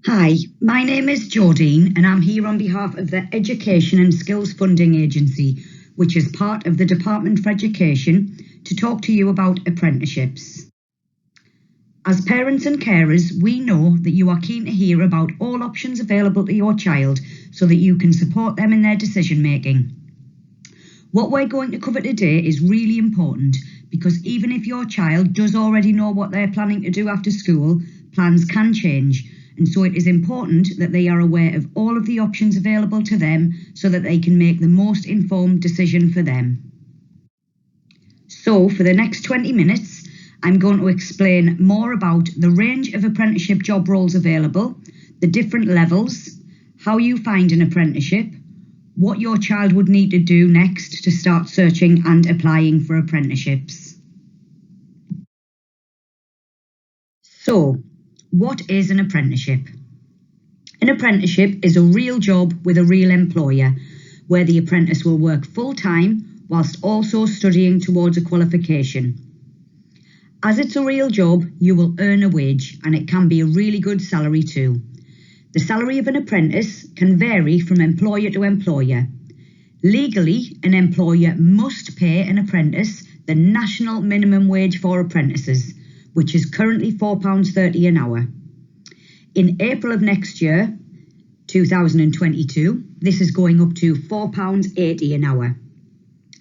Hi, my name is Jordine and I'm here on behalf of the Education and Skills Funding Agency, which is part of the Department for Education, to talk to you about apprenticeships. As parents and carers, we know that you are keen to hear about all options available to your child so that you can support them in their decision making. What we're going to cover today is really important because even if your child does already know what they're planning to do after school, plans can change. And so it is important that they are aware of all of the options available to them so that they can make the most informed decision for them. So for the next 20 minutes, I'm going to explain more about the range of apprenticeship job roles available, the different levels, how you find an apprenticeship, what your child would need to do next to start searching and applying for apprenticeships. So, what is an apprenticeship? An apprenticeship is a real job with a real employer, where the apprentice will work full-time whilst also studying towards a qualification. As it's a real job, you will earn a wage, and it can be a really good salary too. The salary of an apprentice can vary from employer to employer. Legally, an employer must pay an apprentice the national minimum wage for apprentices, which is currently £4.30 an hour. In April of next year, 2022, this is going up to £4.80 an hour.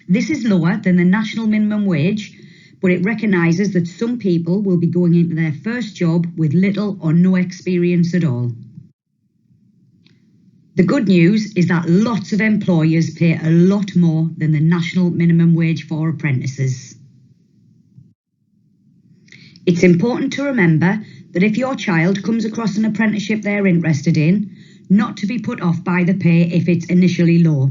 This is lower than the national minimum wage, but it recognises that some people will be going into their first job with little or no experience at all. The good news is that lots of employers pay a lot more than the national minimum wage for apprentices. It's important to remember that if your child comes across an apprenticeship they're interested in, not to be put off by the pay if it's initially low.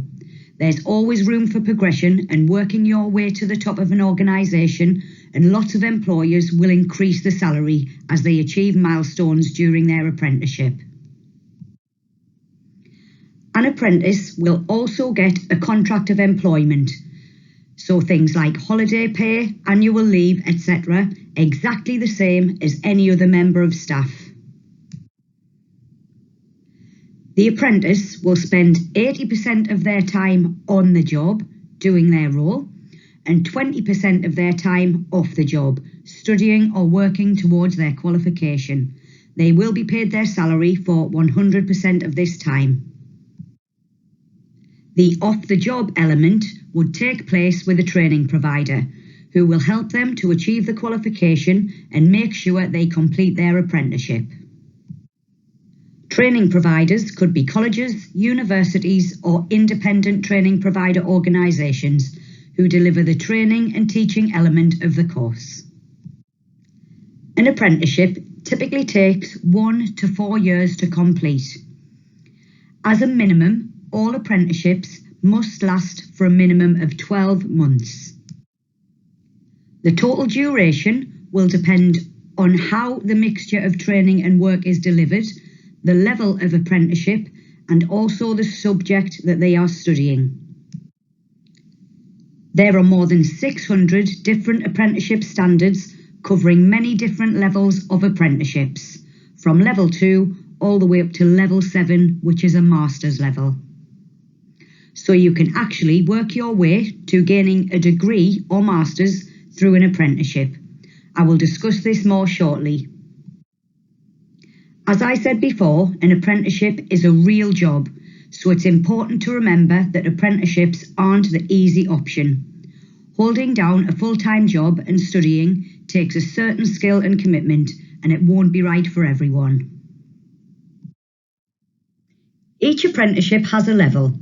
There's always room for progression and working your way to the top of an organisation, and lots of employers will increase the salary as they achieve milestones during their apprenticeship. An apprentice will also get a contract of employment, so things like holiday pay, annual leave, etc., exactly the same as any other member of staff. The apprentice will spend 80% of their time on the job, doing their role, and 20% of their time off the job, studying or working towards their qualification. They will be paid their salary for 100% of this time. The off-the-job element would take place with a training provider, who will help them to achieve the qualification and make sure they complete their apprenticeship. Training providers could be colleges, universities, or independent training provider organisations who deliver the training and teaching element of the course. An apprenticeship typically takes 1 to 4 years to complete. As a minimum, all apprenticeships must last for a minimum of 12 months. The total duration will depend on how the mixture of training and work is delivered, the level of apprenticeship, and also the subject that they are studying. There are more than 600 different apprenticeship standards covering many different levels of apprenticeships, from level 2 all the way up to level 7, which is a master's level. So you can actually work your way to gaining a degree or master's through an apprenticeship. I will discuss this more shortly. As I said before, an apprenticeship is a real job, so it's important to remember that apprenticeships aren't the easy option. Holding down a full-time job and studying takes a certain skill and commitment, and it won't be right for everyone. Each apprenticeship has a level,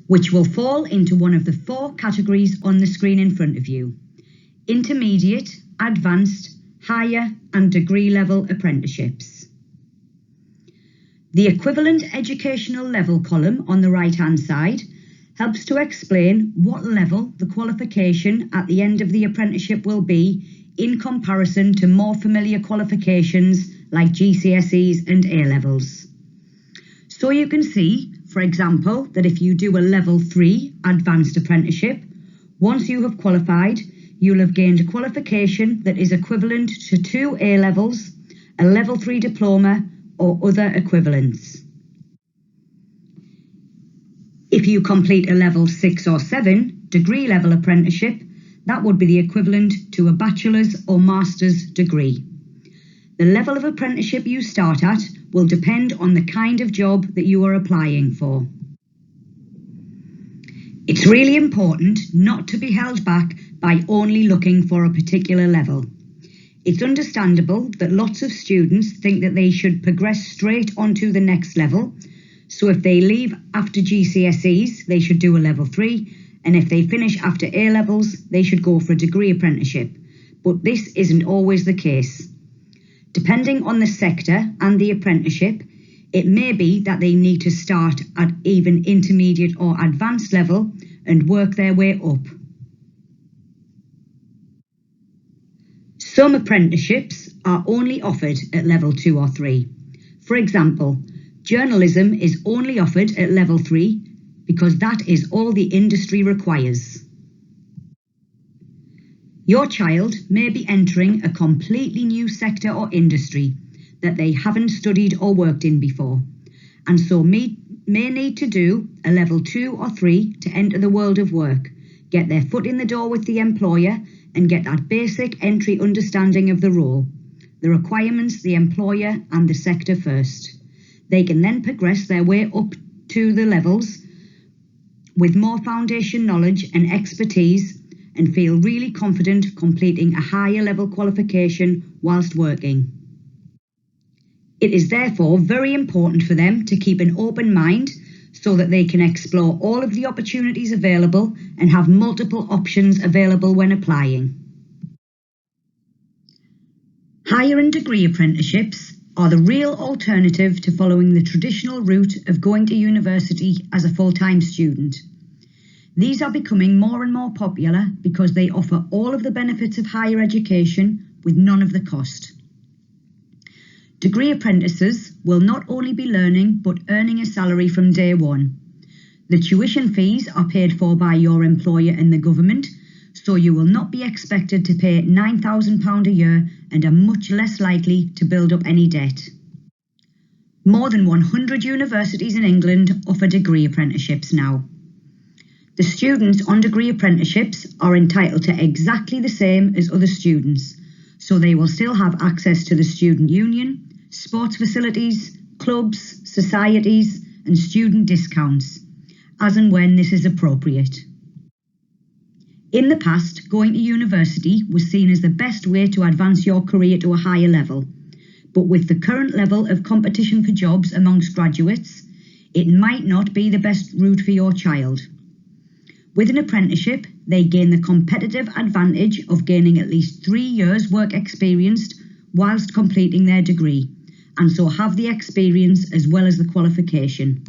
which will fall into one of the 4 categories on the screen in front of you: intermediate, advanced, higher, and degree level apprenticeships. The equivalent educational level column on the right-hand side helps to explain what level the qualification at the end of the apprenticeship will be in comparison to more familiar qualifications like GCSEs and A-levels. So you can see, for example, that if you do a level 3 advanced apprenticeship, once you have qualified, you'll have gained a qualification that is equivalent to 2 A-levels, a level 3 diploma, or other equivalents. If you complete a level 6 or 7 degree level apprenticeship, that would be the equivalent to a bachelor's or master's degree. The level of apprenticeship you start at will depend on the kind of job that you are applying for. It's really important not to be held back by only looking for a particular level. It's understandable that lots of students think that they should progress straight onto the next level. So if they leave after GCSEs, they should do a level 3, and if they finish after A-levels, they should go for a degree apprenticeship. But this isn't always the case. Depending on the sector and the apprenticeship, it may be that they need to start at even intermediate or advanced level and work their way up. Some apprenticeships are only offered at level 2 or 3. For example, journalism is only offered at level 3 because that is all the industry requires. Your child may be entering a completely new sector or industry that they haven't studied or worked in before, and so may need to do a level 2 or 3 to enter the world of work, get their foot in the door with the employer, and get that basic entry understanding of the role, the requirements, the employer, and the sector first. They can then progress their way up to the levels with more foundation knowledge and expertise and feel really confident completing a higher level qualification whilst working. It is therefore very important for them to keep an open mind so that they can explore all of the opportunities available and have multiple options available when applying. Higher and degree apprenticeships are the real alternative to following the traditional route of going to university as a full-time student. These are becoming more and more popular because they offer all of the benefits of higher education with none of the cost. Degree apprentices will not only be learning but earning a salary from day one. The tuition fees are paid for by your employer and the government, so you will not be expected to pay £9,000 a year and are much less likely to build up any debt. More than 100 universities in England offer degree apprenticeships now. The students on degree apprenticeships are entitled to exactly the same as other students, so they will still have access to the student union, sports facilities, clubs, societies, and student discounts, as and when this is appropriate. In the past, going to university was seen as the best way to advance your career to a higher level, but with the current level of competition for jobs amongst graduates, it might not be the best route for your child. With an apprenticeship, they gain the competitive advantage of gaining at least 3 years work experience whilst completing their degree, and so have the experience as well as the qualification.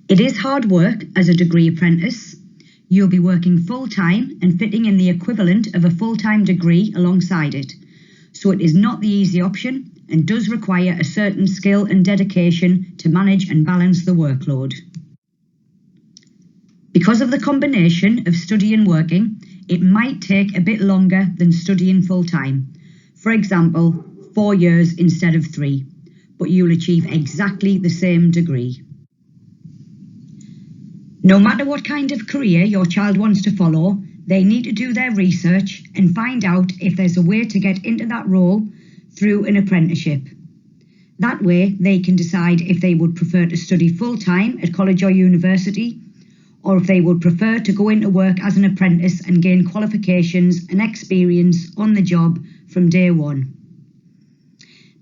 It is hard work as a degree apprentice. You'll be working full-time and fitting in the equivalent of a full-time degree alongside it, so it is not the easy option and does require a certain skill and dedication to manage and balance the workload. Because of the combination of study and working, it might take a bit longer than studying full-time. For example, 4 years instead of 3, but you'll achieve exactly the same degree. No matter what kind of career your child wants to follow, they need to do their research and find out if there's a way to get into that role through an apprenticeship. That way, they can decide if they would prefer to study full-time at college or university, or if they would prefer to go into work as an apprentice and gain qualifications and experience on the job from day one.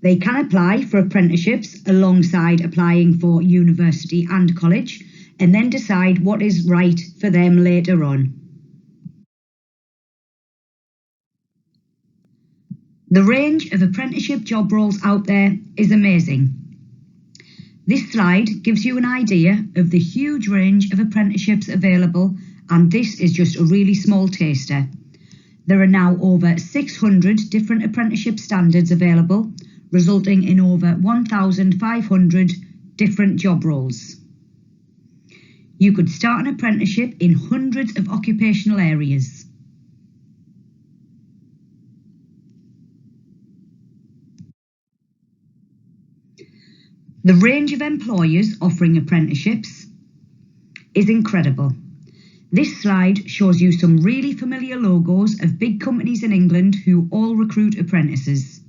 They can apply for apprenticeships alongside applying for university and college, and then decide what is right for them later on. The range of apprenticeship job roles out there is amazing. This slide gives you an idea of the huge range of apprenticeships available, and this is just a really small taster. There are now over 600 different apprenticeship standards available, resulting in over 1,500 different job roles. You could start an apprenticeship in hundreds of occupational areas. The range of employers offering apprenticeships is incredible. This slide shows you some really familiar logos of big companies in England who all recruit apprentices.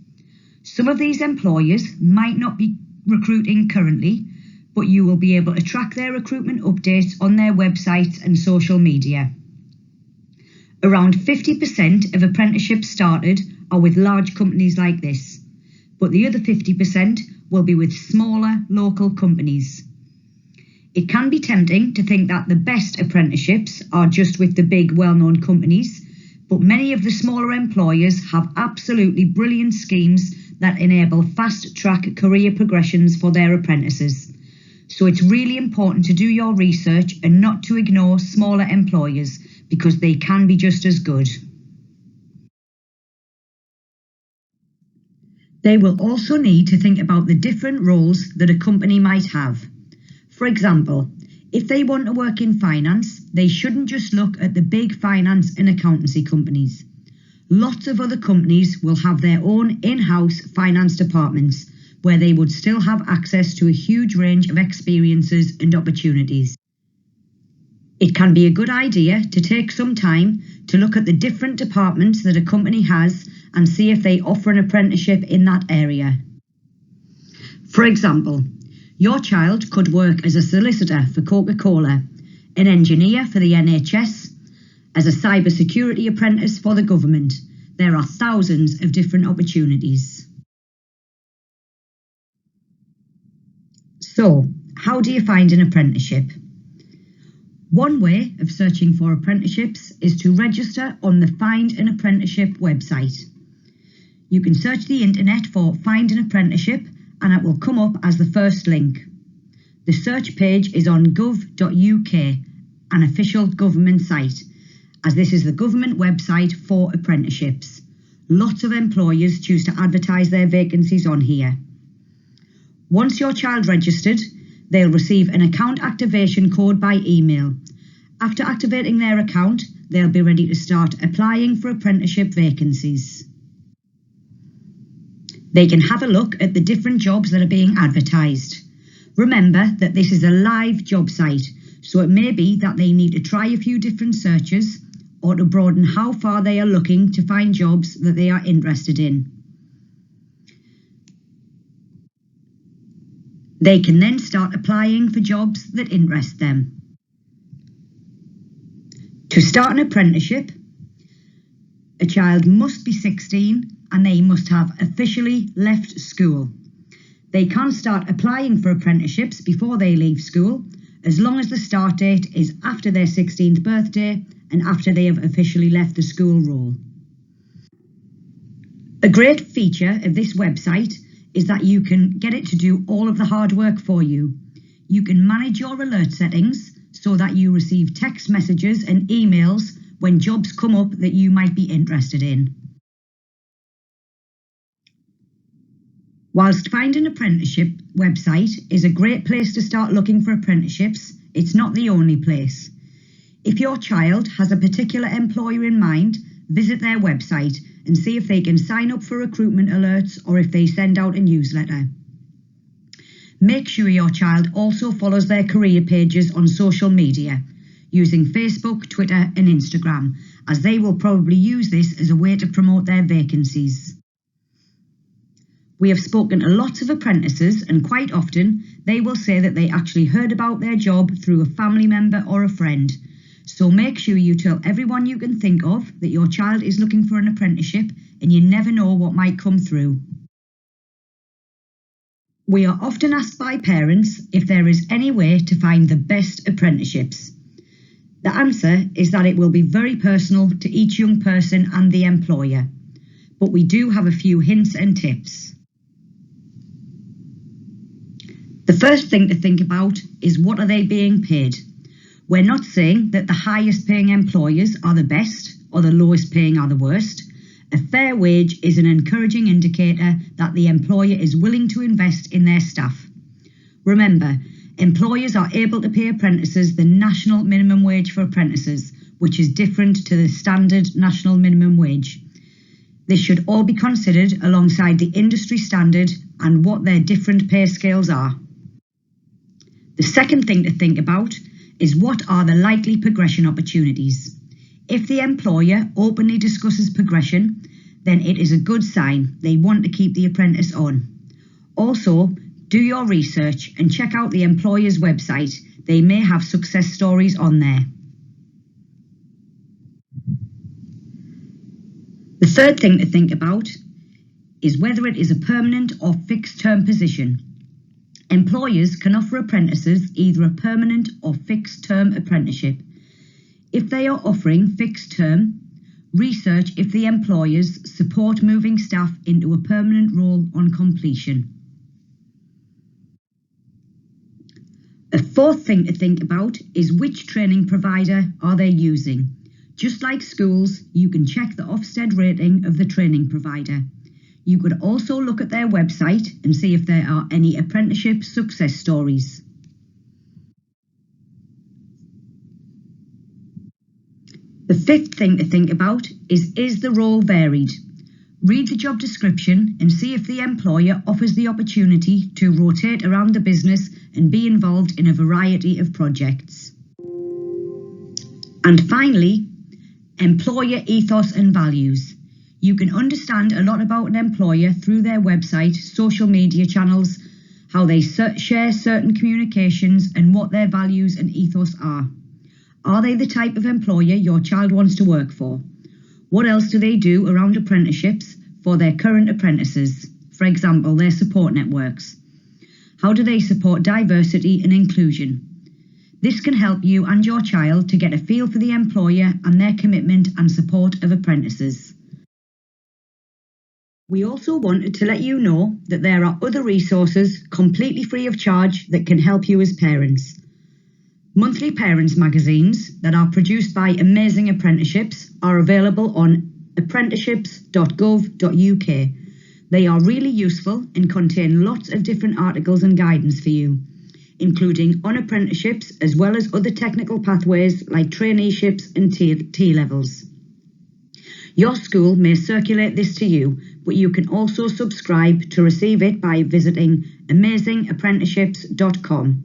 Some of these employers might not be recruiting currently, but you will be able to track their recruitment updates on their websites and social media. Around 50% of apprenticeships started are with large companies like this, but the other 50% will be with smaller local companies. It can be tempting to think that the best apprenticeships are just with the big well-known companies, but many of the smaller employers have absolutely brilliant schemes that enable fast-track career progressions for their apprentices. So it's really important to do your research and not to ignore smaller employers because they can be just as good. They will also need to think about the different roles that a company might have. For example, if they want to work in finance, they shouldn't just look at the big finance and accountancy companies. Lots of other companies will have their own in-house finance departments where they would still have access to a huge range of experiences and opportunities. It can be a good idea to take some time to look at the different departments that a company has and see if they offer an apprenticeship in that area. For example, your child could work as a solicitor for Coca-Cola, an engineer for the NHS, as a cybersecurity apprentice for the government. There are thousands of different opportunities. So, how do you find an apprenticeship? One way of searching for apprenticeships is to register on the Find an Apprenticeship website. You can search the internet for Find an Apprenticeship and it will come up as the first link. The search page is on gov.uk, an official government site, as this is the government website for apprenticeships. Lots of employers choose to advertise their vacancies on here. Once your child registered, they'll receive an account activation code by email. After activating their account, they'll be ready to start applying for apprenticeship vacancies. They can have a look at the different jobs that are being advertised. Remember that this is a live job site, so it may be that they need to try a few different searches or to broaden how far they are looking to find jobs that they are interested in. They can then start applying for jobs that interest them. To start an apprenticeship, a child must be 16 and they must have officially left school. They can start applying for apprenticeships before they leave school, as long as the start date is after their 16th birthday and after they have officially left the school role. A great feature of this website is that you can get it to do all of the hard work for you. You can manage your alert settings so that you receive text messages and emails when jobs come up that you might be interested in. Whilst Find an Apprenticeship website is a great place to start looking for apprenticeships, it's not the only place. If your child has a particular employer in mind, visit their website and see if they can sign up for recruitment alerts or if they send out a newsletter. Make sure your child also follows their career pages on social media, using Facebook, Twitter and Instagram, as they will probably use this as a way to promote their vacancies. We have spoken to lots of apprentices and quite often they will say that they actually heard about their job through a family member or a friend. So make sure you tell everyone you can think of that your child is looking for an apprenticeship and you never know what might come through. We are often asked by parents if there is any way to find the best apprenticeships. The answer is that it will be very personal to each young person and the employer, but we do have a few hints and tips. The first thing to think about is what are they being paid? We're not saying that the highest paying employers are the best or the lowest paying are the worst. A fair wage is an encouraging indicator that the employer is willing to invest in their staff. Remember, employers are able to pay apprentices the national minimum wage for apprentices, which is different to the standard national minimum wage. This should all be considered alongside the industry standard and what their different pay scales are. The second thing to think about is what are the likely progression opportunities. If the employer openly discusses progression, then it is a good sign they want to keep the apprentice on. Also, do your research and check out the employer's website. They may have success stories on there. The third thing to think about is whether it is a permanent or fixed term position. Employers can offer apprentices either a permanent or fixed term apprenticeship. If they are offering fixed term, research if the employers support moving staff into a permanent role on completion. A fourth thing to think about is which training provider are they using. Just like schools, you can check the Ofsted rating of the training provider. You could also look at their website and see if there are any apprenticeship success stories. The fifth thing to think about is the role varied? Read the job description and see if the employer offers the opportunity to rotate around the business and be involved in a variety of projects. And finally, employer ethos and values. You can understand a lot about an employer through their website, social media channels, how they share certain communications and what their values and ethos are. Are they the type of employer your child wants to work for? What else do they do around apprenticeships for their current apprentices? For example, their support networks. How do they support diversity and inclusion? This can help you and your child to get a feel for the employer and their commitment and support of apprentices. We also wanted to let you know that there are other resources completely free of charge that can help you as parents. Monthly parents magazines that are produced by Amazing Apprenticeships are available on apprenticeships.gov.uk. They are really useful and contain lots of different articles and guidance for you, including on apprenticeships as well as other technical pathways like traineeships and T-levels. Your school may circulate this to you, but you can also subscribe to receive it by visiting amazingapprenticeships.com.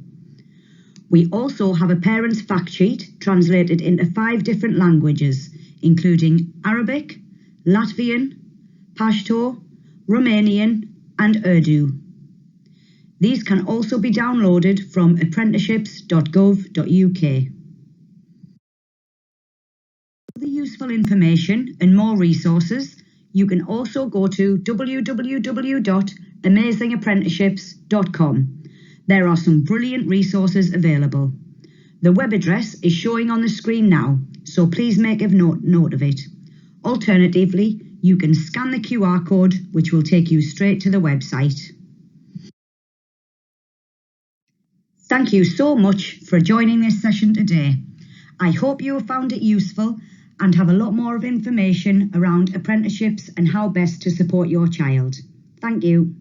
We also have a parents' fact sheet translated into 5 different languages, including Arabic, Latvian, Pashto, Romanian and Urdu. These can also be downloaded from apprenticeships.gov.uk. For the useful information and more resources, you can also go to www.amazingapprenticeships.com. There are some brilliant resources available. The web address is showing on the screen now, so please make a note of it. Alternatively, you can scan the QR code, which will take you straight to the website. Thank you so much for joining this session today. I hope you have found it useful and have a lot more of information around apprenticeships and how best to support your child. Thank you.